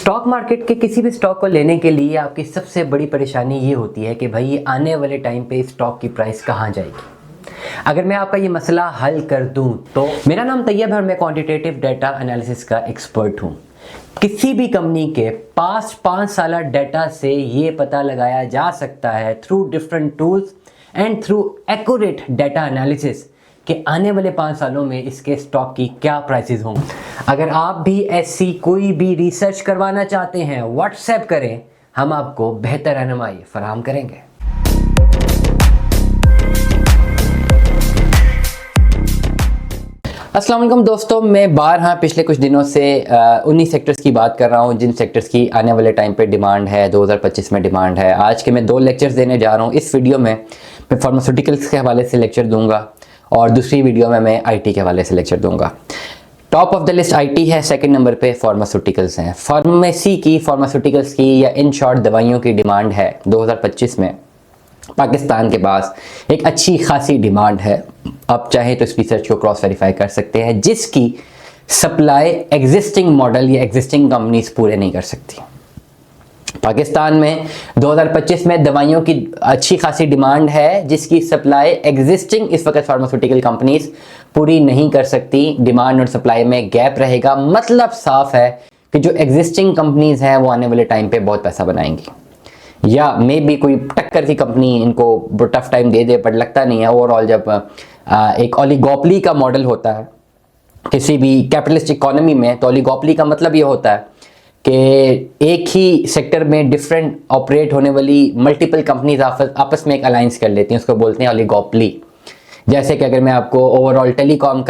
Stock market के किसी भी स्टॉक को लेने के लिए आपकी सबसे बड़ी परेशानी ये होती है कि भाई आने वाले टाइम पे स्टॉक की प्राइस कहाँ जाएगी। अगर मैं आपका ये मसला हल कर दूं तो मेरा नाम तैयब है और मैं क्वांटिटेटिव डाटा एनालिसिस का एक्सपर्ट हूं। किसी भी कंपनी के पास्ट 5 साल डाटा से ये पता लगाया जा सकता है through different tools and through accurate data analysis कि आने वाले 5 सालों में इसके स्टॉक की क्या प्राइसेस होंगे। अगर आप भी ऐसी कोई भी रिसर्च करवाना चाहते हैं व्हाट्सएप करें, हम आपको बेहतर रहनुमाई फराहम करेंगे। अस्सलाम वालेकुम दोस्तों, मैं बारहा पिछले कुछ दिनों से उन्हीं सेक्टर्स की बात कर रहा हूं जिन सेक्टर्स की आने वाले टाइम पे डिमांड है, 2025 में डिमांड है। आज के मैं 2 लेक्चर्स देने जा रहा हूं। इस वीडियो में मैं फार्मास्यूटिकल्स के हवाले से लेक्चर दूंगा और दूसरी वीडियो में मैं आईटी के हवाले से लेक्चर दूंगा। Top of the list IT है, सेकंड नंबर पे फार्मास्यूटिकल्स हैं। फार्मास्यूटिकल्स की या इन शॉर्ट दवाइयों की डिमांड है 2025 में पाकिस्तान के पास एक अच्छी खासी डिमांड है। आप चाहें तो इस रिसर्च को क्रॉस वेरीफाई कर सकते हैं, जिसकी सप्लाई एग्जिस्टिंग मॉडल या एग्जिस्टिंग कंपनीज पूरे नहीं कर सकती। पाकिस्तान में 2025 में दवाइयों की अच्छी खासी डिमांड है जिसकी सप्लाई एग्जिस्टिंग इस वक्त फार्मास्यूटिकल कंपनीज पूरी नहीं कर सकती। डिमांड और सप्लाई में गैप रहेगा। मतलब साफ है कि जो एग्जिस्टिंग कंपनीज हैं वो आने वाले टाइम पे बहुत पैसा बनाएंगी, या मे बी कोई टक्कर की कंपनी इनको टफ टाइम दे दे, पर लगता नहीं है। ओवरऑल जब एक ओलिगोपोली का मॉडल होता है किसी भी कैपिटलिस्ट इकोनॉमी में, तो ओलिगोपोली का मतलब ये होता है कि एक ही सेक्टर में डिफरेंट ऑपरेट होने वाली मल्टीपल कंपनीज आपस में एक अलायंस कर लेती हैं, उसको बोलते हैं ओलिगोपोली। जैसे कि अगर मैं आपको ओवरऑल टेलीकॉम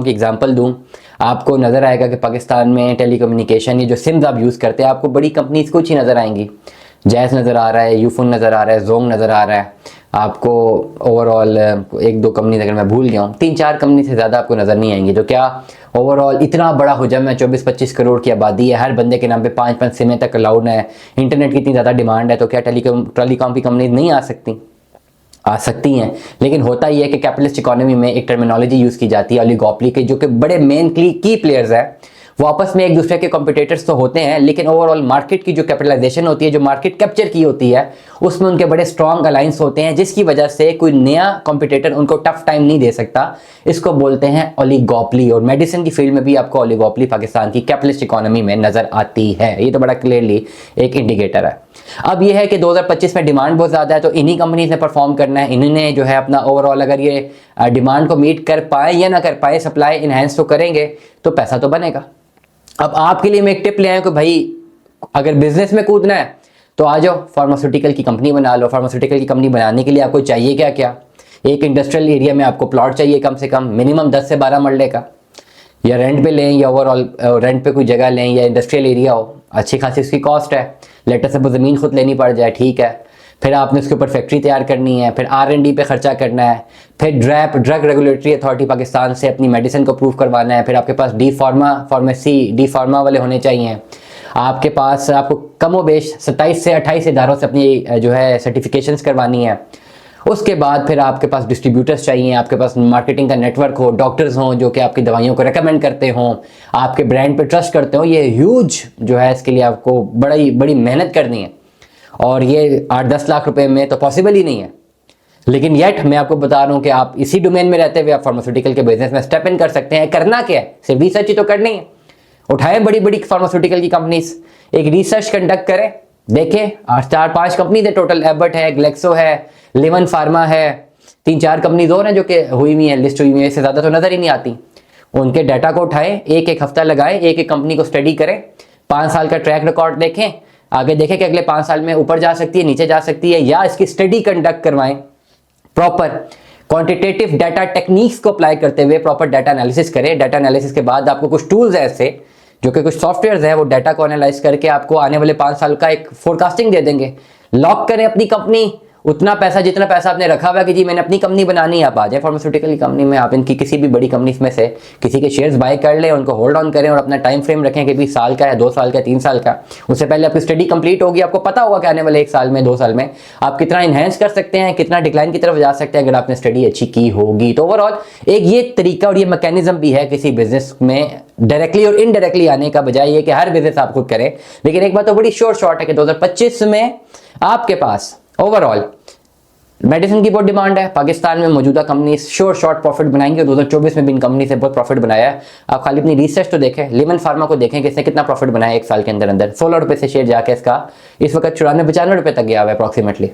की एग्जांपल दूं, आपको नज़र आएगा कि पाकिस्तान में टेलीकम्युनिकेशन, ये जो सिम्स आप यूज़ करते हैं, आपको बड़ी कंपनीज कुछ ही नज़र आएंगी। जैज़ नज़र आ रहा है, यूफोन नज़र आ रहा है, जोंग नज़र आ रहा है। आपको ओवरऑल 1-2 कंपनीज अगर मैं भूल गया हूँ, 3-4 कंपनी से ज़्यादा आपको नज़र नहीं आएंगी। जो क्या ओवरऑल इतना बड़ा हुजम है, 24-25 करोड़ की आबादी है, हर बंदे के नाम पे 5-5 सिमें तक अलाउड है, इंटरनेट की इतनी ज़्यादा डिमांड है, तो क्या टेलीकॉम की कंपनीज नहीं आ सकती हैं। लेकिन होता ही है कि कैपिटलिस्ट इकोनॉमी में एक टर्मिनोलॉजी यूज़ की जाती है ओलिगोपोली की, जो कि बड़े मेन की प्लेयर्स हैं। वो आपस में एक दूसरे के कॉम्पिटिटर्स तो होते हैं, लेकिन ओवरऑल मार्केट की जो कैपिटलाइजेशन होती है, जो मार्केट कैप्चर की होती है, उसमें उनके बड़े स्ट्रॉन्ग अलायंस होते हैं, जिसकी वजह से कोई नया कॉम्पिटिटर उनको टफ टाइम नहीं दे सकता। इसको बोलते हैं ओलिगोपोली। और मेडिसिन की फील्ड में भी आपको ओलिगोपोली पाकिस्तान की कैपिटलिस्ट इकोनॉमी में नजर आती है। ये तो बड़ा क्लियरली एक इंडिकेटर है। अब यह है कि 2025 में डिमांड बहुत ज़्यादा है, तो इन्हीं कंपनीज ने परफॉर्म करना है। इन्होंने जो है अपना ओवरऑल, अगर ये डिमांड को मीट कर पाए या ना कर पाए, सप्लाई इन्हेंस तो करेंगे तो पैसा तो बनेगा। अब आपके लिए मैं एक टिप ले आया कि भाई अगर बिजनेस में कूदना है तो आ जाओ, फार्मास्यूटिकल की कंपनी बना लो। फार्मास्यूटिकल की कंपनी बनाने के लिए आपको चाहिए क्या क्या? एक इंडस्ट्रियल एरिया में आपको प्लॉट चाहिए, कम से कम मिनिमम 10 से 12 मरले का, या रेंट पे लें या ओवरऑल रेंट पे कोई जगह लें, या इंडस्ट्रियल एरिया हो, अच्छी खासी उसकी कॉस्ट है। लेटर से वो ज़मीन खुद लेनी पड़ जाए, ठीक है। फिर आपने उसके ऊपर फैक्ट्री तैयार करनी है, फिर R&D पे खर्चा करना है, फिर ड्रग रेगुलेटरी अथॉरिटी पाकिस्तान से अपनी मेडिसिन को अप्रूव करवाना है, फिर आपके पास डी फार्मा वाले होने चाहिए आपके पास। आपको कमोबेश 27 से 28 इदारों से अपनी जो है सर्टिफिकेशंस करवानी है। उसके बाद फिर आपके पास डिस्ट्रीब्यूटर्स चाहिए, आपके पास मार्केटिंग का नेटवर्क हो, डॉक्टर्स हों जो कि आपकी दवाइयों को रेकमेंड करते हों, आपके ब्रांड पे ट्रस्ट करते हो। ये ह्यूज जो है, इसके लिए आपको बड़ी मेहनत करनी है, और ये 8-10 लाख रुपए में तो पॉसिबल ही नहीं है। लेकिन येट मैं आपको बता रहा हूँ कि आप इसी डोमेन में रहते हुए आप फार्मास्यूटिकल के बिजनेस में स्टेप इन कर सकते हैं। करना क्या है, सिर्फ रिसर्च ही तो करनी है। उठाएं बड़ी फार्मास्यूटिकल की कंपनीज, एक रिसर्च कंडक्ट करें, देखें 4-5 कंपनीज है टोटल। एबट है, ग्लेक्सो है, लेवन फार्मा है, 3-4 कंपनीज और हैं जो कि हुई हुई हैं, लिस्ट हुई हुई है, इससे ज़्यादा तो नज़र ही नहीं आती। उनके डाटा को उठाएं, एक हफ्ता लगाएं, एक कंपनी को स्टडी करें, 5 साल का ट्रैक रिकॉर्ड देखें, आगे देखें कि अगले 5 साल में ऊपर जा सकती है, नीचे जा सकती है, या इसकी स्टडी कंडक्ट करवाएं। प्रॉपर क्वांटिटेटिव डाटा टेक्निक्स को अप्लाई करते हुए प्रॉपर डाटा एनालिसिस करें। डाटा एनालिसिस के बाद आपको कुछ टूल्स हैं ऐसे, जो कि कुछ सॉफ्टवेयर्स हैं, वो डाटा को एनालाइज करके आपको आने वाले 5 साल का एक फोरकास्टिंग दे देंगे। लॉक करें अपनी कंपनी उतना पैसा जितना पैसा आपने रखा हुआ है कि जी मैंने अपनी कंपनी बनानी है, आप आ जाए फार्मास्यूटिकल कंपनी में, आप इनकी किसी भी बड़ी कंपनी में से किसी के शेयर्स बाय कर लें, उनको होल्ड ऑन करें और अपना टाइम फ्रेम रखें कि भी साल का है, 2 साल का, 3 साल का। उससे पहले आपकी स्टडी कंप्लीट होगी, आपको पता होगा कि आने वाले 1 साल में, 2 साल में आप कितना इनहेंस कर सकते हैं, कितना डिक्लाइन की तरफ जा सकते हैं अगर आपने स्टडी अच्छी की होगी। तो ओवरऑल एक ये तरीका और ये मैकेनिज्म भी है किसी बिजनेस में डायरेक्टली और इनडायरेक्टली आने का, बजाय ये कि हर बिजनेस आप खुद करें। लेकिन एक बात तो बड़ी शॉर्ट है कि 2025 में आपके पास ओवरऑल मेडिसिन की बहुत डिमांड है। पाकिस्तान में मौजूदा कंपनी शॉर्ट प्रॉफिट बनाएंगे, 2024 में भी इन कंपनी से बहुत प्रॉफिट बनाया है। आप खाली अपनी रिसर्च तो देखें, लिमन फार्मा को देखें कि इसने कितना प्रॉफिट बनाया 1 साल के अंदर अंदर। 16 रुपए से शेयर जाके इसका इस वक्त 94-95 रुपए तक गया हुआ है अप्रॉक्सीमेटली।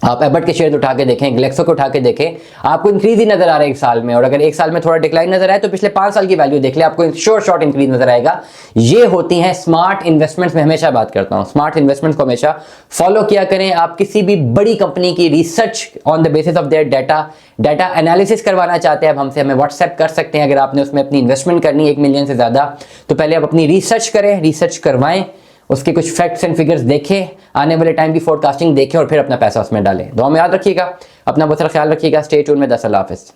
आप एबट के शेयर उठा के देखें, ग्लेक्सो को उठा के देखें, आपको इंक्रीज ही नजर आ रहा है 1 साल में। और अगर 1 साल में थोड़ा डिक्लाइन नजर आए तो पिछले 5 साल की वैल्यू देख ले, आपको शॉर्ट इंक्रीज नजर आएगा। ये होती हैं स्मार्ट इन्वेस्टमेंट्स। में हमेशा बात करता हूं स्मार्ट इन्वेस्टमेंट्स को हमेशा फॉलो किया करें। आप किसी भी बड़ी कंपनी की research on the basis of their data analysis करवाना चाहते हैं, अब हमसे हमें व्हाट्सएप कर सकते हैं। अगर आपने उसमें अपनी इन्वेस्टमेंट करनी है 1 मिलियन से ज्यादा, तो पहले आप अपनी रिसर्च करें, रिसर्च करवाएं, उसके कुछ फैक्ट्स एंड फिगर्स देखें, आने वाले टाइम की फोरकास्टिंग देखें और फिर अपना पैसा उसमें डालें। दुआ में याद रखिएगा, अपना बहुत सारा ख्याल रखिएगा। स्टे ट्यून में 10 अल्लाह हाफिज़।